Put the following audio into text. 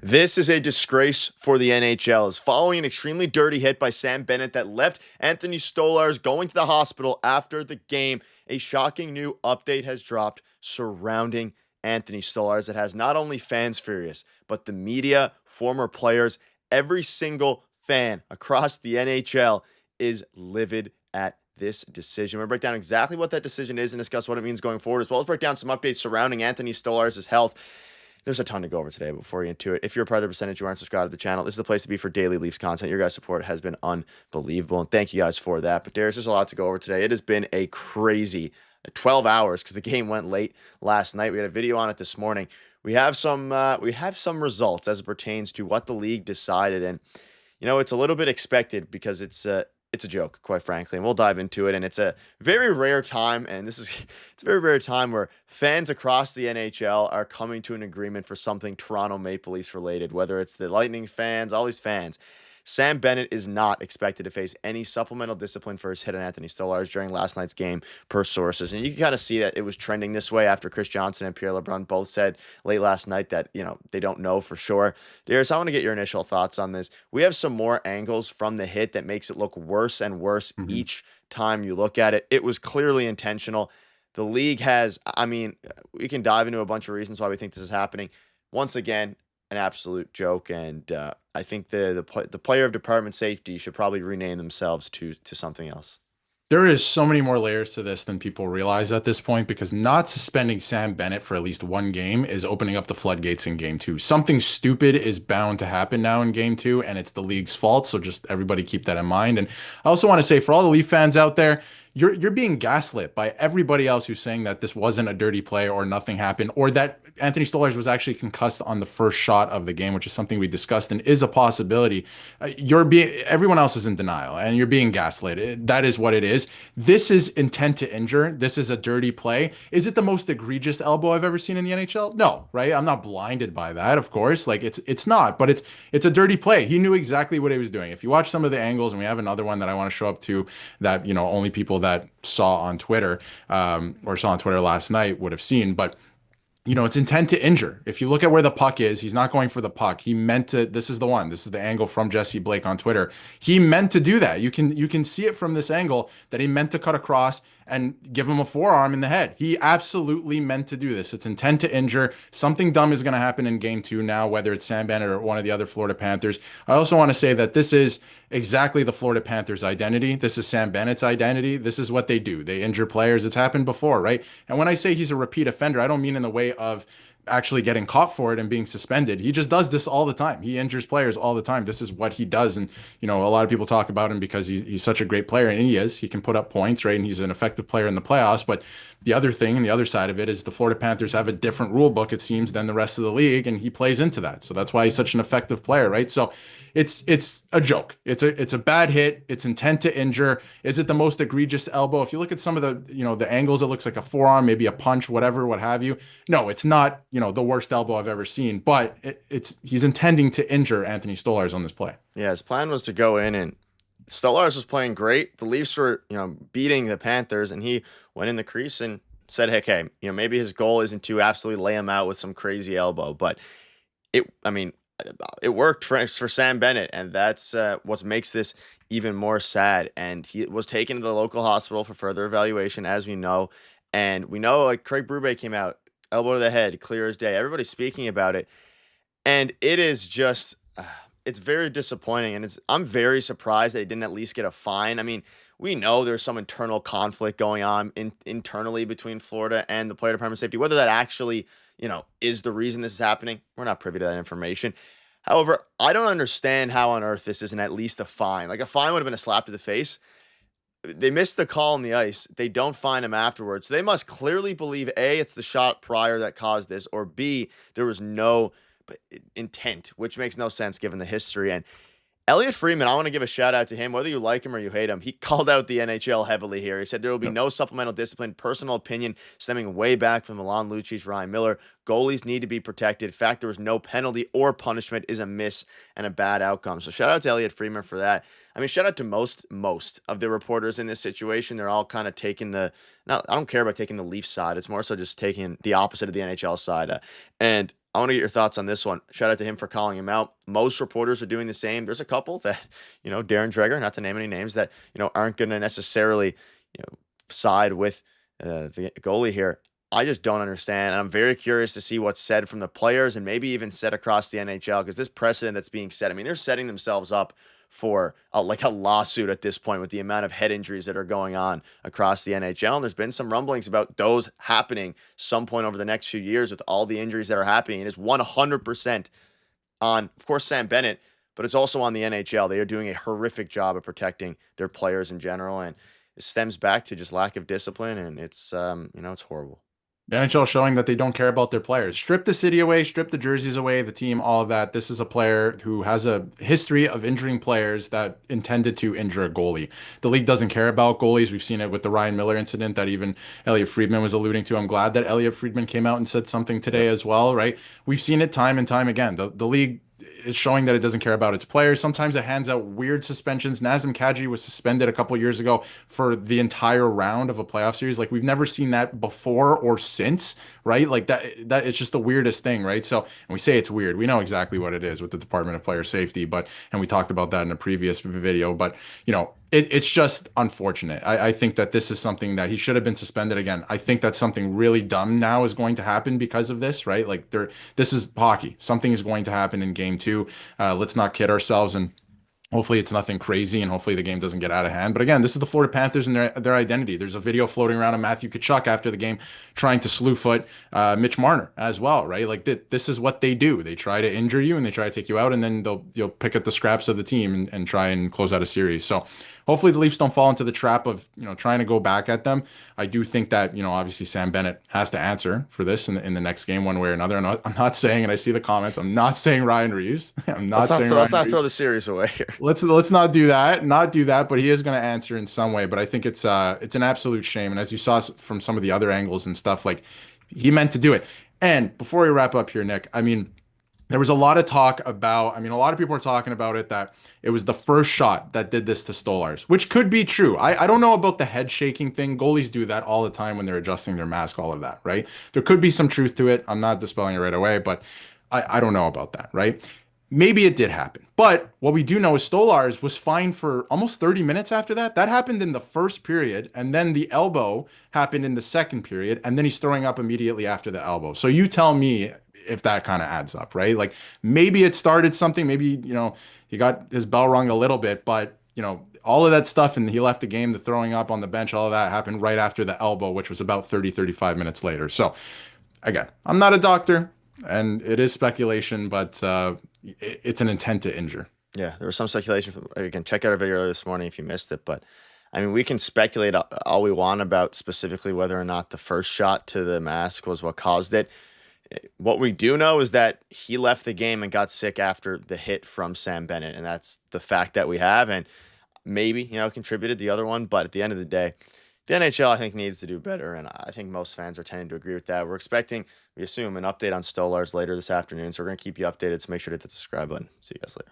This is a disgrace for the NHL. Is following an extremely dirty hit by Sam Bennett that left Anthony Stolarz going to the hospital after the game. A shocking new update has dropped surrounding Anthony Stolarz that has not only fans furious, but the media, former players, every single fan across the NHL is livid at this decision. We're going to break down exactly what that decision is and discuss what it means going forward, as well as break down some updates surrounding Anthony Stolarz' health. There's a ton to go over today. Before we get into it, if you're a part of the percentage you aren't subscribed to the channel, this is the place to be for daily Leafs content. Your guys' support has been unbelievable, and thank you guys for that. But Darius, there's a lot to go over today. It has been a crazy 12 hours because the game went late last night. We had a video on it this morning. We have some results as it pertains to what the league decided, and it's a little bit expected because it's a joke, quite frankly, and we'll dive into it. And it's a very rare time, and it's a very rare time where fans across the NHL are coming to an agreement for something Toronto Maple Leafs related, whether it's the Lightning fans, all these fans. Sam Bennett is not expected to face any supplemental discipline for his hit on Anthony Stolarz during last night's game, per sources. And you can kind of see that it was trending this way after Chris Johnson and Pierre LeBrun both said late last night that, they don't know for sure. Darius, I want to get your initial thoughts on this. We have some more angles from the hit that makes it look worse and worse each time you look at it. It was clearly intentional. The league has, we can dive into a bunch of reasons why we think this is happening. Once again, an absolute joke, and I think the player of department safety should probably rename themselves to something else. There is so many more layers to this than people realize at this point, because not suspending Sam Bennett for at least one game is opening up the floodgates in game two. Something stupid is bound to happen now in game two, and it's the league's fault. So just everybody keep that in mind. And I also want to say, for all the Leaf fans out there, you're being gaslit by everybody else who's saying that this wasn't a dirty play or nothing happened, or that Anthony Stolarz was actually concussed on the first shot of the game, which is something we discussed and is a possibility. Everyone else is in denial, and you're being gaslit. That is what it is. This is intent to injure. This is a dirty play. Is it the most egregious elbow I've ever seen in the NHL? No, right? I'm not blinded by that, of course. Like it's not, but it's a dirty play. He knew exactly what he was doing. If you watch some of the angles, and we have another one that I want to show up to that only people that saw on Twitter or saw on Twitter last night would have seen, but it's intent to injure. If you look at where the puck is, he's not going for the puck. He meant to. This is the one. This is the angle from Jesse Blake on Twitter. He meant to do that. You can see it from this angle that he meant to cut across and give him a forearm in the head. He absolutely meant to do this. It's intent to injure. Something dumb is going to happen in game two now, whether it's Sam Bennett or one of the other Florida Panthers. I also want to say that this is exactly the Florida Panthers' identity. This is Sam Bennett's identity. This is what they do. They injure players. It's happened before, right? And when I say he's a repeat offender, I don't mean in the way of actually getting caught for it and being suspended. He just does this all the time. He injures players all the time. This is what he does. And, a lot of people talk about him because he's such a great player, and he is. He can put up points, right? And he's an effective player in the playoffs. But the other thing and the other side of it is the Florida Panthers have a different rule book, it seems, than the rest of the league, and he plays into that. So that's why he's such an effective player, right? So it's a joke. It's a bad hit. It's intent to injure. Is it the most egregious elbow? If you look at some of the angles, it looks like a forearm, maybe a punch, whatever, what have you. No, it's not, the worst elbow I've ever seen, but he's intending to injure Anthony Stolarz on this play. Yeah, his plan was to go in, and Stolarz was playing great. The Leafs were, beating the Panthers, and he went in the crease and said, "Heck, hey, maybe his goal isn't to absolutely lay him out with some crazy elbow, but it worked for Sam Bennett, and that's what makes this even more sad." And he was taken to the local hospital for further evaluation, as we know. And we know, like, Craig Berube came out, elbow to the head, clear as day. Everybody's speaking about it, and it is just it's very disappointing. And I'm very surprised that he didn't at least get a fine. We know there's some internal conflict going on internally between Florida and the player department safety. Whether that actually, is the reason this is happening, we're not privy to that information. However, I don't understand how on earth this isn't at least a fine. Like, a fine would have been a slap to the face. They missed the call on the ice. They don't fine him afterwards. So they must clearly believe, A, it's the shot prior that caused this, or B, there was no intent, which makes no sense given the history. And Elliot Freeman, I want to give a shout out to him. Whether you like him or you hate him, he called out the NHL heavily here. He said there will be no supplemental discipline. Personal opinion stemming way back from Milan Lucic, Ryan Miller. Goalies need to be protected. The fact there was no penalty or punishment is a miss and a bad outcome. So shout out to Elliot Freeman for that. Shout out to most of the reporters in this situation. They're all kind of taking I don't care about taking the Leafs side. It's more so just taking the opposite of the NHL side. And I want to get your thoughts on this one. Shout out to him for calling him out. Most reporters are doing the same. There's a couple that, Darren Dreger, not to name any names, that, aren't going to necessarily, side with the goalie here. I just don't understand. And I'm very curious to see what's said from the players and maybe even said across the NHL, because this precedent that's being set, I mean, they're setting themselves up for a lawsuit at this point with the amount of head injuries that are going on across the NHL. And there's been some rumblings about those happening some point over the next few years with all the injuries that are happening. It is 100% on, of course, Sam Bennett, but it's also on the NHL. They are doing a horrific job of protecting their players in general. And it stems back to just lack of discipline. And it's, it's horrible. The NHL showing that they don't care about their players. Strip the city away, strip the jerseys away, the team, all of that. This is a player who has a history of injuring players that intended to injure a goalie. The league doesn't care about goalies. We've seen it with the Ryan Miller incident that even Elliot Freeman was alluding to. I'm glad that Elliot Freeman came out and said something today as well, right? We've seen it time and time again. The league is showing that it doesn't care about its players. Sometimes it hands out weird suspensions. Nazem Kadri was suspended a couple years ago for the entire round of a playoff series. Like, we've never seen that before or since, right? Like that it's just the weirdest thing, right? So, and we say it's weird. We know exactly what it is with the Department of Player Safety, and we talked about that in a previous video, but it's just unfortunate. I think that this is something that he should have been suspended again. I think that something really dumb now is going to happen because of this, right? Like, this is hockey. Something is going to happen in game 2. Let's not kid ourselves, and hopefully it's nothing crazy, and hopefully the game doesn't get out of hand. But again, this is the Florida Panthers and their identity. There's a video floating around of Matthew Tkachuk after the game trying to slew foot Mitch Marner as well, right? Like, this is what they do. They try to injure you and they try to take you out, and then you'll pick at the scraps of the team and try and close out a series. So hopefully the Leafs don't fall into the trap of trying to go back at them. I do think that obviously Sam Bennett has to answer for this in the next game one way or another. I'm not saying, and I see the comments, I'm not saying Ryan Reeves. Let's not throw the series away here. Let's not do that. But he is going to answer in some way. But I think it's an absolute shame. And as you saw from some of the other angles and stuff, like, he meant to do it. And before we wrap up here, Nick, I mean, there was a lot of talk about, a lot of people were talking about it, that it was the first shot that did this to Stolarz, which could be true. I don't know about the head shaking thing. Goalies do that all the time when they're adjusting their mask, all of that, right? There could be some truth to it. I'm not dispelling it right away, but I don't know about that, right? Maybe it did happen. But what we do know is Stolarz was fined for almost 30 minutes after that. That happened in the first period, and then the elbow happened in the second period, and then he's throwing up immediately after the elbow. So you tell me if that kind of adds up, right? Like, maybe it started something, maybe, he got his bell rung a little bit, but, all of that stuff, and he left the game, the throwing up on the bench, all of that happened right after the elbow, which was about 35 minutes later. So, again, I'm not a doctor, and it is speculation, but it's an intent to injure. Yeah, there was some speculation. Again, check out our video this morning if you missed it, but we can speculate all we want about specifically whether or not the first shot to the mask was what caused it. What we do know is that he left the game and got sick after the hit from Sam Bennett, and that's the fact that we have, and maybe, contributed the other one, but at the end of the day, the NHL, I think, needs to do better, and I think most fans are tending to agree with that. We're expecting, we assume, an update on Stolarz later this afternoon, so we're going to keep you updated, so make sure to hit the subscribe button. See you guys later.